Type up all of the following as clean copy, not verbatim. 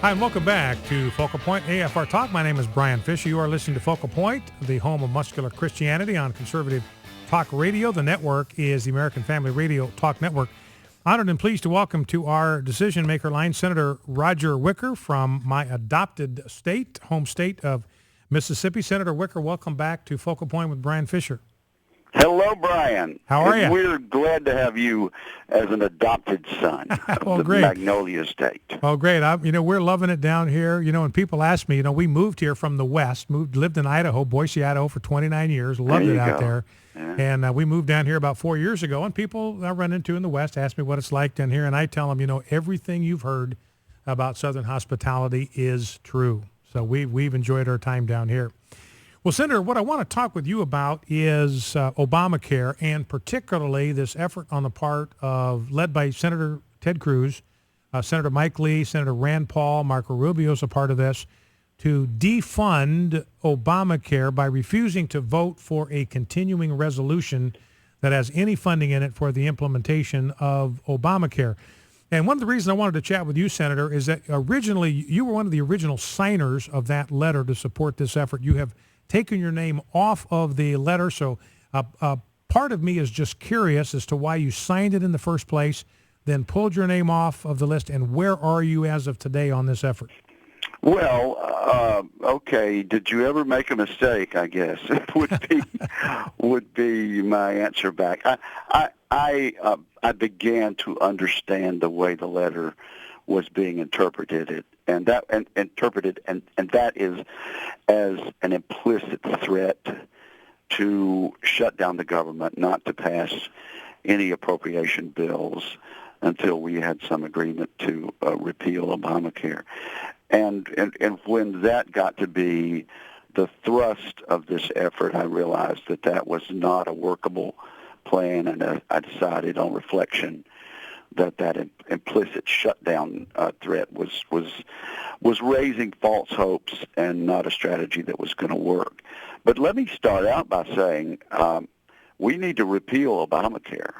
Hi, and welcome back to Focal Point AFR Talk. My name is Brian Fisher. You are listening to Focal Point, the home of muscular Christianity on Conservative Talk Radio. The network is the American Family Radio Talk Network. Honored and pleased to welcome to our decision maker line Senator Roger Wicker from my adopted state, home state of Mississippi. Senator Wicker, welcome back to Focal Point with Brian Fisher. Hello, Brian. How are you? We're glad to have you as an adopted son of the great. Magnolia State. Oh, great. We're loving it down here. And people ask me, we moved here from the West, lived in Idaho, Boise, Idaho for 29 years, loved it out there. Yeah. And we moved down here about 4 years ago, and people I run into in the West ask me what it's like down here, and I tell them, everything you've heard about Southern hospitality is true. So we've enjoyed our time down here. Well, Senator, what I want to talk with you about is Obamacare, and particularly this effort on the part of, led by Senator Ted Cruz, Senator Mike Lee, Senator Rand Paul, Marco Rubio is a part of this, to defund Obamacare by refusing to vote for a continuing resolution that has any funding in it for the implementation of Obamacare. And one of the reasons I wanted to chat with you, Senator, is that originally you were one of the original signers of that letter to support this effort. You have taken your name off of the letter, so part of me is just curious as to why you signed it in the first place, then pulled your name off of the list, and where are you as of today on this effort? Well, okay. Did you ever make a mistake? I guess would be my answer back. I began to understand the way the letter was being interpreted, and that is as an implicit threat to shut down the government, not to pass any appropriation bills until we had some agreement to repeal Obamacare. And when that got to be the thrust of this effort, I realized that was not a workable plan, and I decided on reflection that implicit shutdown threat was raising false hopes and not a strategy that was going to work. But let me start out by saying we need to repeal Obamacare.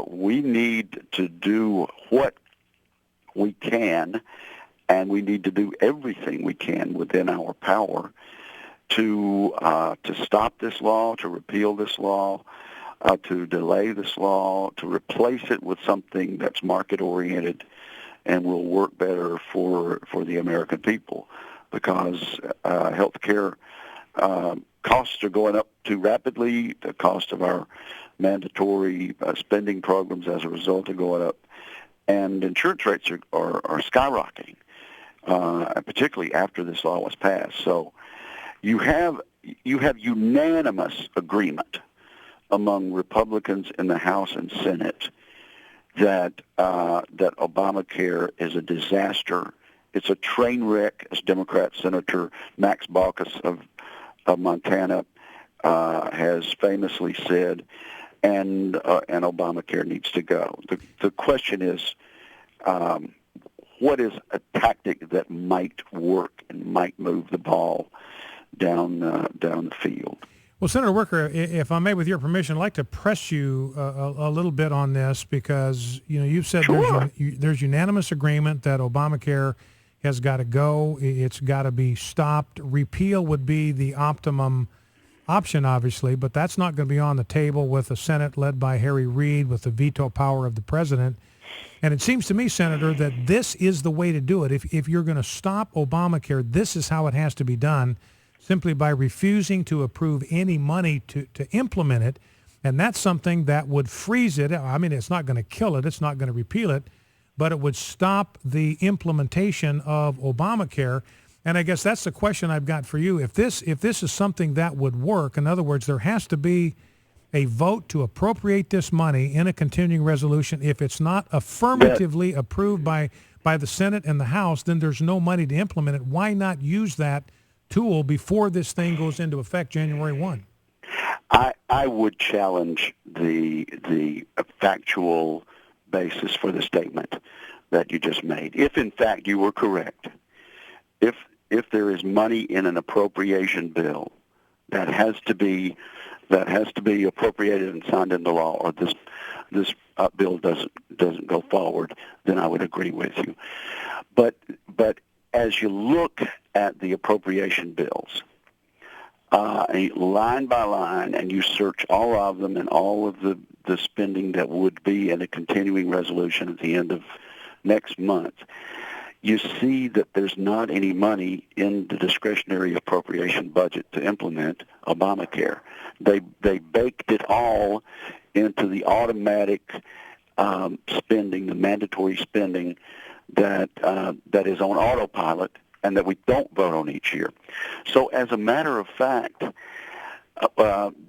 We need to do what we can, and we need to do everything we can within our power to stop this law, to repeal this law, to delay this law, to replace it with something that's market-oriented and will work better for the American people, because health care costs are going up too rapidly. The cost of our mandatory spending programs as a result are going up, and insurance rates are skyrocketing, particularly after this law was passed. So you have unanimous agreement among Republicans in the House and Senate that Obamacare is a disaster. It's a train wreck, as Democrat Senator Max Baucus of Montana has famously said, and Obamacare needs to go. The question is, what is a tactic that might work and might move the ball down the field? Well, Senator Wicker, if I may, with your permission, I'd like to press you a little bit on this, because you've said sure. there's unanimous agreement that Obamacare has got to go. It's got to be stopped. Repeal would be the optimum option, obviously, but that's not going to be on the table with a Senate led by Harry Reid with the veto power of the president. And it seems to me, Senator, that this is the way to do it. If you're going to stop Obamacare, this is how it has to be done, simply by refusing to approve any money to implement it. And that's something that would freeze it. I mean, it's not going to kill it. It's not going to repeal it, but it would stop the implementation of Obamacare. And I guess that's the question I've got for you. If this is something that would work, in other words, there has to be a vote to appropriate this money in a continuing resolution. If it's not affirmatively approved by the Senate and the House, then there's no money to implement it. Why not use that tool before this thing goes into effect January 1? I would challenge the factual basis for the statement that you just made. If in fact you were correct, if there is money in an appropriation bill that has to be appropriated and signed into law, or this bill doesn't go forward, then I would agree with you. But as you look at the appropriation bills, line by line, and you search all of them and all of the spending that would be in a continuing resolution at the end of next month, you see that there's not any money in the discretionary appropriation budget to implement Obamacare. They baked it all into the automatic spending, the mandatory spending that is on autopilot and that we don't vote on each year. So as a matter of fact,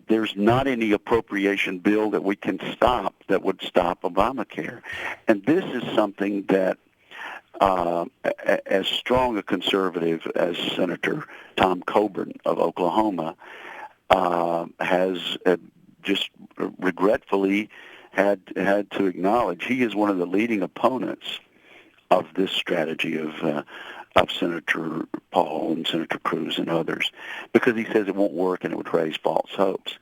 there's not any appropriation bill that we can stop that would stop Obamacare. And this is something that as strong a conservative as Senator Tom Coburn of Oklahoma has just regretfully had to acknowledge. He is one of the leading opponents of this strategy of Senator Paul and Senator Cruz and others, because he says it won't work and it would raise false hopes.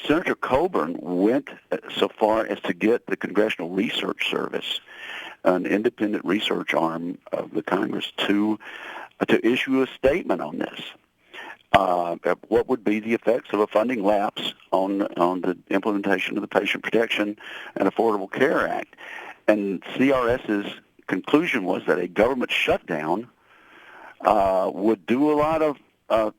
Senator Coburn went so far as to get the Congressional Research Service, an independent research arm of the Congress, to issue a statement on this. What would be the effects of a funding lapse on the implementation of the Patient Protection and Affordable Care Act? And CRS's conclusion was that a government shutdown would do a lot of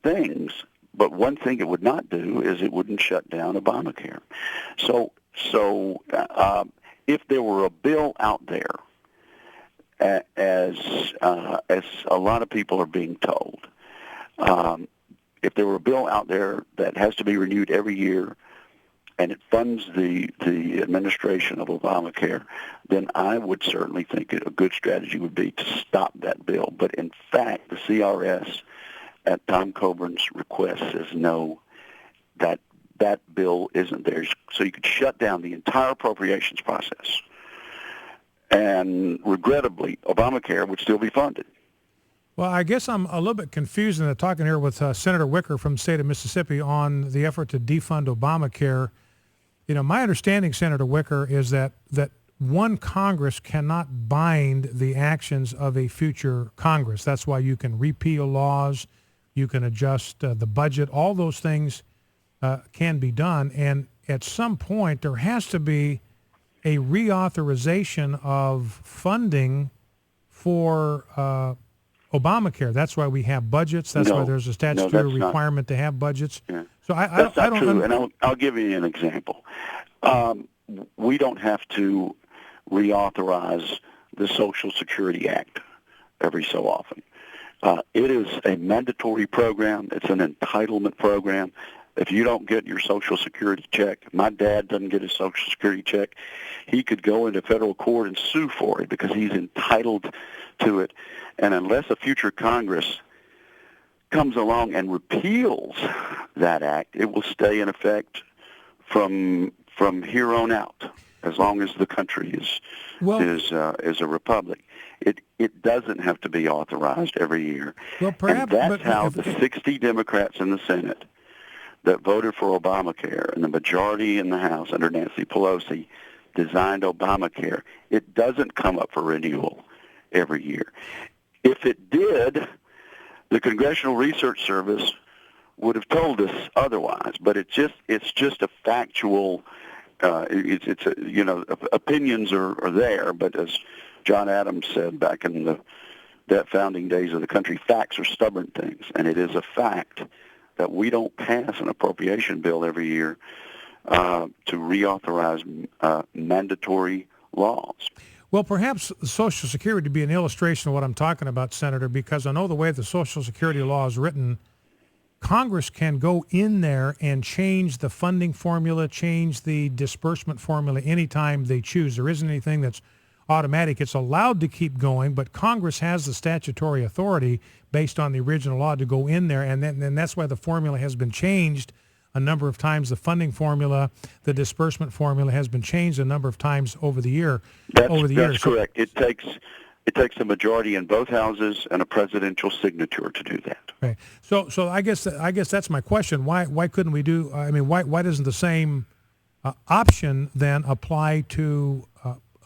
things, but one thing it would not do is it wouldn't shut down Obamacare. So if there were a bill out there, as a lot of people are being told, if there were a bill out there that has to be renewed every year and it funds the administration of Obamacare, then I would certainly think a good strategy would be to stop that bill. But in fact, the CRS, at Tom Coburn's request, says no, that bill isn't there. So you could shut down the entire appropriations process. And regrettably, Obamacare would still be funded. Well, I guess I'm a little bit confused in talking here with Senator Wicker from the state of Mississippi on the effort to defund Obamacare. You know, my understanding, Senator Wicker, is that one Congress cannot bind the actions of a future Congress. That's why you can repeal laws, you can adjust the budget, all those things can be done. And at some point, there has to be a reauthorization of funding for Obamacare. That's why we have budgets. That's why there's a statutory requirement to have budgets. Yeah. So that's not true, and I'll give you an example. We don't have to reauthorize the Social Security Act every so often. It is a mandatory program. It's an entitlement program. If you don't get your Social Security check, my dad doesn't get his Social Security check, he could go into federal court and sue for it because he's entitled to it. And unless a future Congress comes along and repeals that act, it will stay in effect from here on out, as long as the country is a republic. It doesn't have to be authorized every year. Well, perhaps, and that's how the 60 Democrats in the Senate that voted for Obamacare and the majority in the House under Nancy Pelosi designed Obamacare. It doesn't come up for renewal every year. If it did, the Congressional Research Service would have told us otherwise. But it's just a factual. Opinions are there, but as John Adams said back in that founding days of the country, facts are stubborn things, and it is a fact that we don't pass an appropriation bill every year to reauthorize mandatory laws. Well, perhaps Social Security would be an illustration of what I'm talking about, Senator, because I know the way the Social Security law is written, Congress can go in there and change the funding formula, change the disbursement formula anytime they choose. There isn't anything that's automatic. It's allowed to keep going, but Congress has the statutory authority based on the original law to go in there, and then that's why the formula has been changed a number of times. The funding formula, the disbursement formula has been changed a number of times over the year. That's correct. It takes a majority in both houses and a presidential signature to do that. Okay. So I guess that's my question. Why couldn't we do? I mean, why doesn't the same option then apply to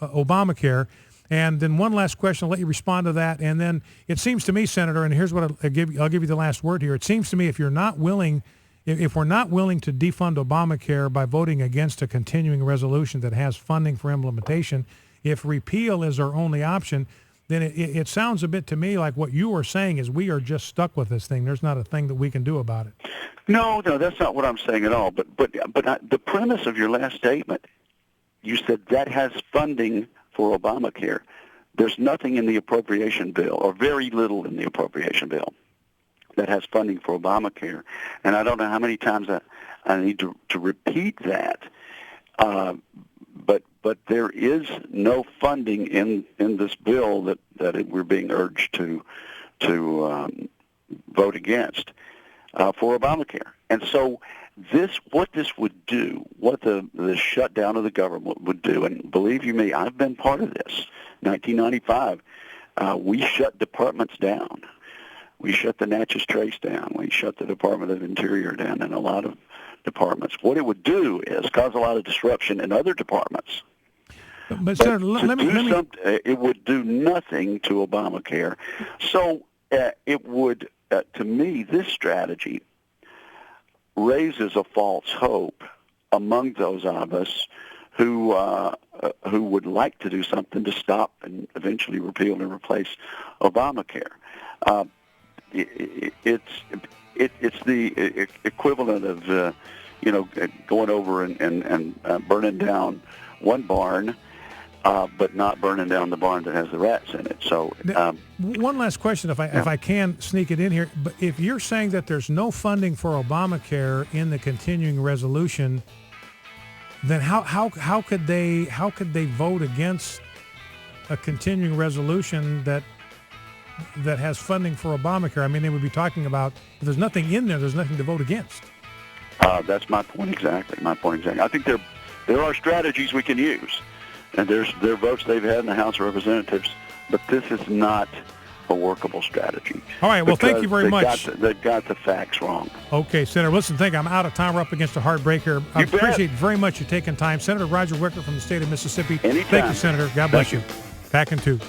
Obamacare? And then one last question, I'll let you respond to that. And then it seems to me, Senator, and here's what I'll give you the last word here. It seems to me if we're not willing to defund Obamacare by voting against a continuing resolution that has funding for implementation, if repeal is our only option, then it sounds a bit to me like what you are saying is we are just stuck with this thing. There's not a thing that we can do about it. No, that's not what I'm saying at all. But the premise of your last statement, you said that has funding for Obamacare. There's nothing in the appropriation bill, or very little in the appropriation bill, that has funding for Obamacare. And I don't know how many times I need to repeat that. But there is no funding in this bill that we're being urged to vote against for Obamacare. And so what this would do, what the shutdown of the government would do, and believe you me, I've been part of this. 1995, we shut departments down. We shut the Natchez Trace down. We shut the Department of Interior down and a lot of departments. What it would do is cause a lot of disruption in other departments. But Senator, let me... It would do nothing to Obamacare. So it would, to me, this strategy raises a false hope among those of us who would like to do something to stop and eventually repeal and replace Obamacare. It's the equivalent of going over and burning down one barn, but not burning down the barn that has the rats in it. So one last question, if I can sneak it in here. But if you're saying that there's no funding for Obamacare in the continuing resolution, then how could they vote against a continuing resolution that has funding for Obamacare? I mean, they would be talking about if there's nothing in there, there's nothing to vote against. That's my point exactly. I think there are strategies we can use, and there are votes they've had in the House of Representatives, but this is not a workable strategy. All right. Well, thank you very much. They got the facts wrong. Okay, Senator. Listen, I'm out of time. We're up against a hard break here. I appreciate very much you taking time. Senator Roger Wicker from the state of Mississippi. Anytime. Thank you, Senator. God bless you. Back in 2.